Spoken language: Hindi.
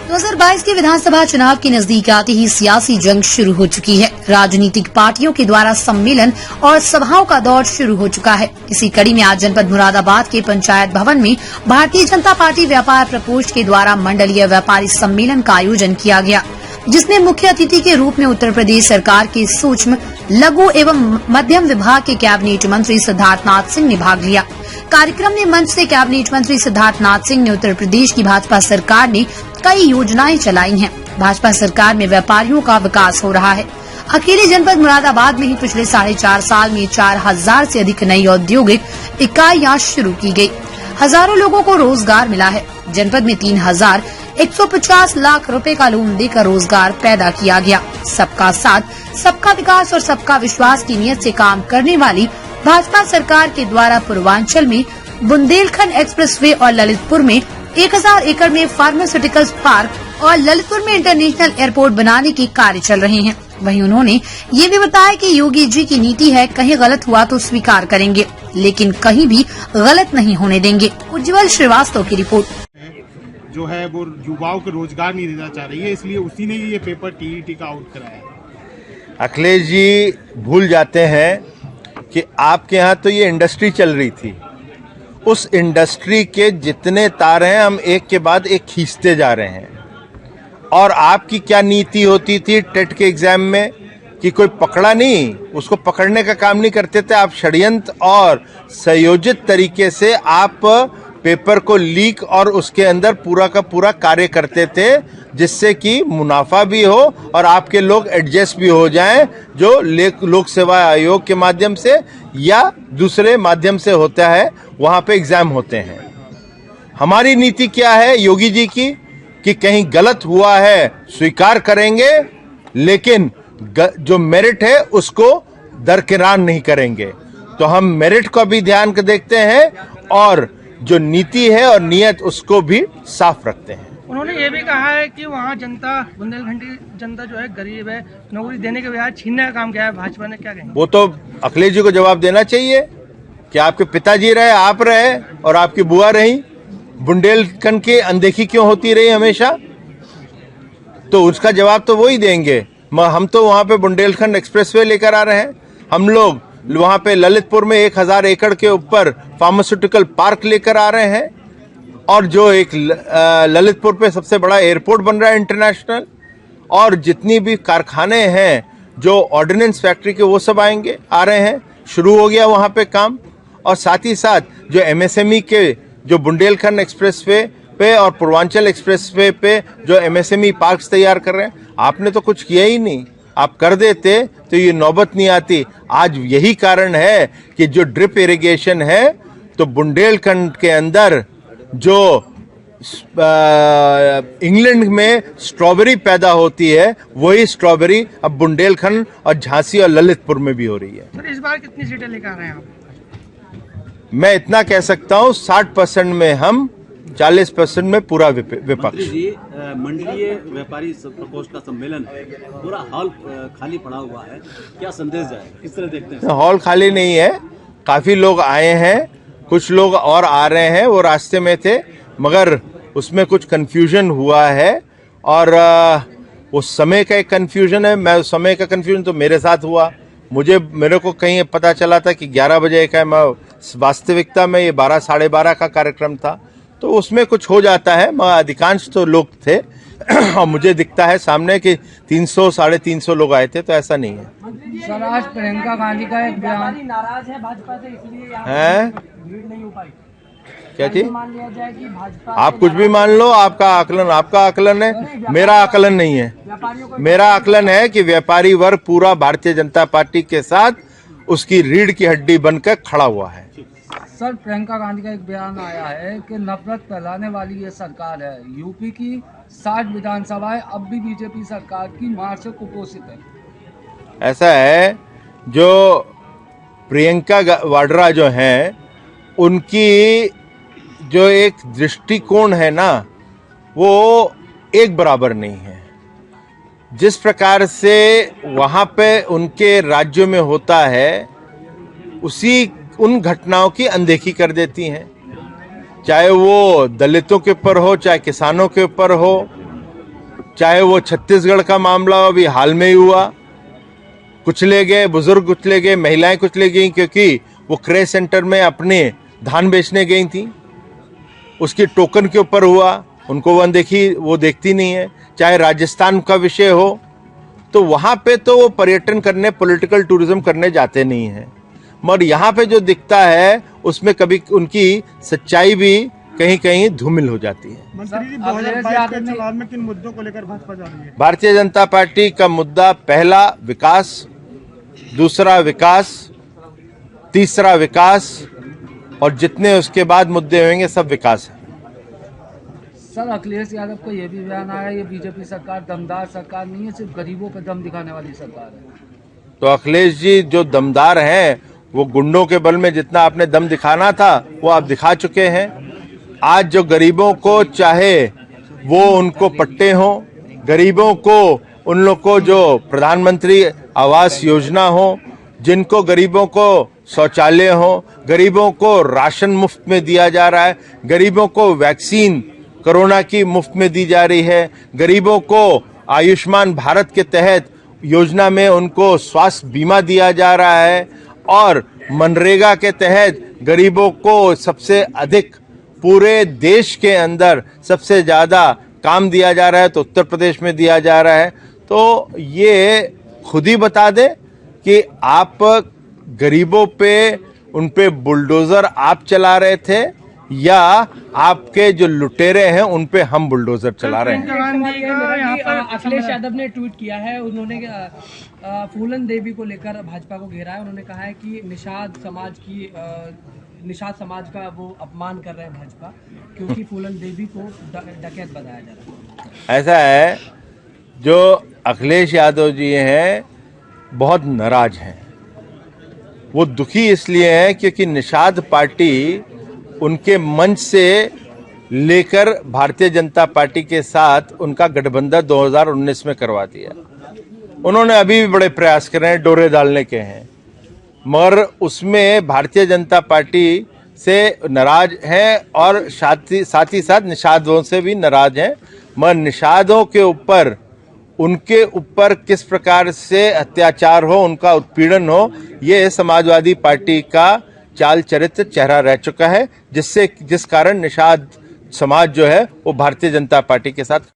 2022 के विधानसभा चुनाव के नजदीक आते ही सियासी जंग शुरू हो चुकी है। राजनीतिक पार्टियों के द्वारा सम्मेलन और सभाओं का दौर शुरू हो चुका है। इसी कड़ी में आज जनपद मुरादाबाद के पंचायत भवन में भारतीय जनता पार्टी व्यापार प्रकोष्ठ के द्वारा मंडलीय व्यापारी सम्मेलन का आयोजन किया गया, जिसमें मुख्य अतिथि के रूप में उत्तर प्रदेश सरकार के सूक्ष्म, लघु एवं मध्यम विभाग के कैबिनेट मंत्री सिद्धार्थनाथ सिंह ने भाग लिया। कार्यक्रम में मंच से कैबिनेट मंत्री सिद्धार्थनाथ सिंह ने उत्तर प्रदेश की भाजपा सरकार ने कई योजनाएं चलाई हैं। भाजपा सरकार में व्यापारियों का विकास हो रहा है। अकेले जनपद मुरादाबाद में ही पिछले 4.5 साल में 4000 से अधिक नई औद्योगिक इकाइयां शुरू की गई। हजारों लोगों को रोजगार मिला है। जनपद में 3150 लाख रुपए का लोन देकर रोजगार पैदा किया गया। सबका साथ, सबका विकास और सबका विश्वास की नीयत से काम करने वाली भाजपा सरकार के द्वारा पूर्वांचल में बुंदेलखंड एक्सप्रेसवे और ललितपुर में 1000 एकड़ में फार्मास्यूटिकल्स पार्क और ललितपुर में इंटरनेशनल एयरपोर्ट बनाने के कार्य चल रहे हैं। वहीं उन्होंने ये भी बताया कि योगी जी की नीति है, कहीं गलत हुआ तो स्वीकार करेंगे, लेकिन कहीं भी गलत नहीं होने देंगे। उज्जवल श्रीवास्तव की रिपोर्ट। जो है वो युवाओं को रोजगार नहीं देना चाह रही है, इसलिए उसी ने ये पेपर टीईटी का आउट कराया। अखिलेश जी भूल जाते हैं कि आपके यहाँ तो ये इंडस्ट्री चल रही थी, उस इंडस्ट्री के जितने तार हैं हम एक के बाद एक खींचते जा रहे हैं। और आपकी क्या नीति होती थी टेट के एग्जाम में कि कोई पकड़ा नहीं, उसको पकड़ने का काम नहीं करते थे आप। षड्यंत्र और संयोजित तरीके से आप पेपर को लीक और उसके अंदर पूरा का पूरा कार्य करते थे, जिससे कि मुनाफा भी हो और आपके लोग एडजस्ट भी हो जाएं, जो लोक सेवा आयोग के माध्यम से या दूसरे माध्यम से होता है, वहां पे एग्जाम होते हैं। हमारी नीति क्या है योगी जी की कि कहीं गलत हुआ है स्वीकार करेंगे, लेकिन जो मेरिट है उसको दरकिरार नहीं करेंगे। तो हम मेरिट को भी ध्यान के देखते हैं और जो नीति है और नियत उसको भी साफ रखते हैं। उन्होंने ये भी कहा है कि वहाँ जनता, बुंदेलखंड की जनता जो है गरीब है, नौकरी देने के बजाय छीनने का काम किया है भाजपा ने, क्या कहेंगे? वो तो अखिलेश जी को जवाब देना चाहिए कि आपके पिताजी रहे, आप रहे और आपकी बुआ रही, बुंदेलखंड की अनदेखी क्यों होती रही हमेशा? तो उसका जवाब तो वो ही देंगे। हम तो वहाँ पे बुंदेलखंड एक्सप्रेसवे लेकर आ रहे हैं। हम लोग वहाँ पे ललितपुर में 1000 एकड़ के ऊपर फार्मास्यूटिकल पार्क लेकर आ रहे हैं और जो एक ललितपुर पे सबसे बड़ा एयरपोर्ट बन रहा है इंटरनेशनल, और जितनी भी कारखाने हैं जो ऑर्डिनेंस फैक्ट्री के वो सब आएंगे, आ रहे हैं, शुरू हो गया वहाँ पे काम। और साथ ही साथ जो एमएसएमई के जो बुंदेलखंड एक्सप्रेसवे पे और पूर्वांचल एक्सप्रेसवे पे जो एमएसएमई पार्क्स तैयार कर रहे हैं, आपने तो कुछ किया ही नहीं। आप कर देते तो ये नौबत नहीं आती। आज यही कारण है कि जो ड्रिप इरिगेशन है, तो बुंदेलखंड के अंदर जो इंग्लैंड में स्ट्रॉबेरी पैदा होती है, वही स्ट्रॉबेरी अब बुंदेलखंड और झांसी और ललितपुर में भी हो रही है। सर, इस बार कितनी सीटें लेकर आ रहे हैं आप? मैं इतना कह सकता हूँ 60% में हम, 40% में पूरा विपक्ष। जी, मंडलीय व्यापारी प्रकोष्ठ का सम्मेलन पूरा हॉल खाली पड़ा हुआ है, क्या संदेश जाएगा, किस तरह देखते हैं? हॉल खाली नहीं है, काफी लोग आए हैं, कुछ लोग और आ रहे हैं, वो रास्ते में थे, मगर उसमें कुछ कंफ्यूजन हुआ है और वो समय का एक कंफ्यूजन है। मैं उस समय का कंफ्यूजन तो मेरे साथ हुआ, मेरे को कहीं पता चला था कि 11 बजे का, मैं वास्तविकता में ये 12 साढ़े 12 का कार्यक्रम था, तो उसमें कुछ हो जाता है। मगर अधिकांश तो लोग थे और मुझे दिखता है सामने कि 300 साढ़े 300 लोग आए थे, तो ऐसा नहीं है। सर, आज प्रियंका गांधी का एक बयान, नाराज है भाजपा से, इसलिए यहाँ भीड़ नहीं हो पाई। क्या चीज? मान लिया जाए कि भाजपा, आप कुछ भी मान लो, आपका आकलन है, मेरा आकलन नहीं है। मेरा आकलन है कि व्यापारी वर्ग पूरा भारतीय जनता पार्टी के साथ उसकी रीढ़ की हड्डी बनकर खड़ा हुआ है। सर, प्रियंका गांधी का एक बयान आया है कि नफरत फैलाने वाली ये सरकार है, यूपी की 60 विधानसभाएं अब भी बीजेपी सरकार की मार से कुपोषित है। ऐसा है, जो प्रियंका वाड्रा जो हैं, उनकी जो एक दृष्टिकोण है ना, वो एक बराबर नहीं है। जिस प्रकार से वहाँ पे उनके राज्यों में होता है, उन घटनाओं की अनदेखी कर देती हैं, चाहे वो दलितों के ऊपर हो, चाहे किसानों के ऊपर हो, चाहे वो छत्तीसगढ़ का मामला हो, अभी हाल में ही हुआ, कुचले गए, बुजुर्ग कुचले गए, महिलाएं कुचले गई क्योंकि वो क्रय सेंटर में अपने धान बेचने गई थी, उसकी टोकन के ऊपर हुआ, उनको वो अनदेखी, वो देखती नहीं है। चाहे राजस्थान का विषय हो, तो वहां पे तो वो पर्यटन करने, पॉलिटिकल टूरिज्म करने जाते नहीं हैं, मगर यहाँ पे जो दिखता है उसमें कभी उनकी सच्चाई भी कहीं कहीं धूमिल हो जाती है। मंत्री जी, 2022 के चुनाव में किन मुद्दों को लेकर भाजपा जा रही है? भारतीय जनता पार्टी का मुद्दा पहला विकास, दूसरा विकास, तीसरा विकास, और जितने उसके बाद मुद्दे होंगे सब विकास है। सर, अखिलेश यादव का ये भी बयान आया, ये बीजेपी सरकार दमदार सरकार नहीं है, सिर्फ गरीबों पे दम दिखाने वाली सरकार है। तो अखिलेश जी जो दमदार हैं, वो गुंडों के बल में जितना आपने दम दिखाना था वो आप दिखा चुके हैं। आज जो गरीबों को, चाहे वो उनको पट्टे हो, गरीबों को, उन लोग को जो प्रधानमंत्री आवास योजना हो, जिनको गरीबों को शौचालय हो, गरीबों को राशन मुफ्त में दिया जा रहा है, गरीबों को वैक्सीन कोरोना की मुफ्त में दी जा रही है, गरीबों को आयुष्मान भारत के तहत योजना में उनको स्वास्थ्य बीमा दिया जा रहा है, और मनरेगा के तहत गरीबों को सबसे अधिक पूरे देश के अंदर सबसे ज्यादा काम दिया जा रहा है, तो उत्तर प्रदेश में दिया जा रहा है। तो ये खुद ही बता दे कि आप गरीबों पे, उन पे बुलडोजर आप चला रहे थे या आपके जो लुटेरे हैं उन पे हम बुलडोजर चला रहे हैं। अखिलेश यादव ने ट्वीट किया है, उन्होंने फूलन देवी को लेकर भाजपा को घेरा है। उन्होंने कहा है कि निषाद समाज का वो अपमान कर रहे हैं भाजपा, क्योंकि फूलन देवी को डकैत बताया जा रहा है। ऐसा है, जो अखिलेश यादव जी हैं बहुत नाराज हैं। वो दुखी इसलिए हैं क्योंकि निषाद पार्टी उनके मंच से लेकर भारतीय जनता पार्टी के साथ उनका गठबंधन 2019 में करवा दिया। उन्होंने अभी भी बड़े प्रयास कर रहे हैं, डोरे डालने के हैं, मगर उसमें भारतीय जनता पार्टी से नाराज हैं और साथ ही साथ निषादों से भी नाराज हैं। मगर निषादों के ऊपर, उनके ऊपर किस प्रकार से अत्याचार हो, उनका उत्पीड़न हो, ये समाजवादी पार्टी का चाल चरित्र चेहरा रह चुका है, जिस कारण निषाद समाज जो है वो भारतीय जनता पार्टी के साथ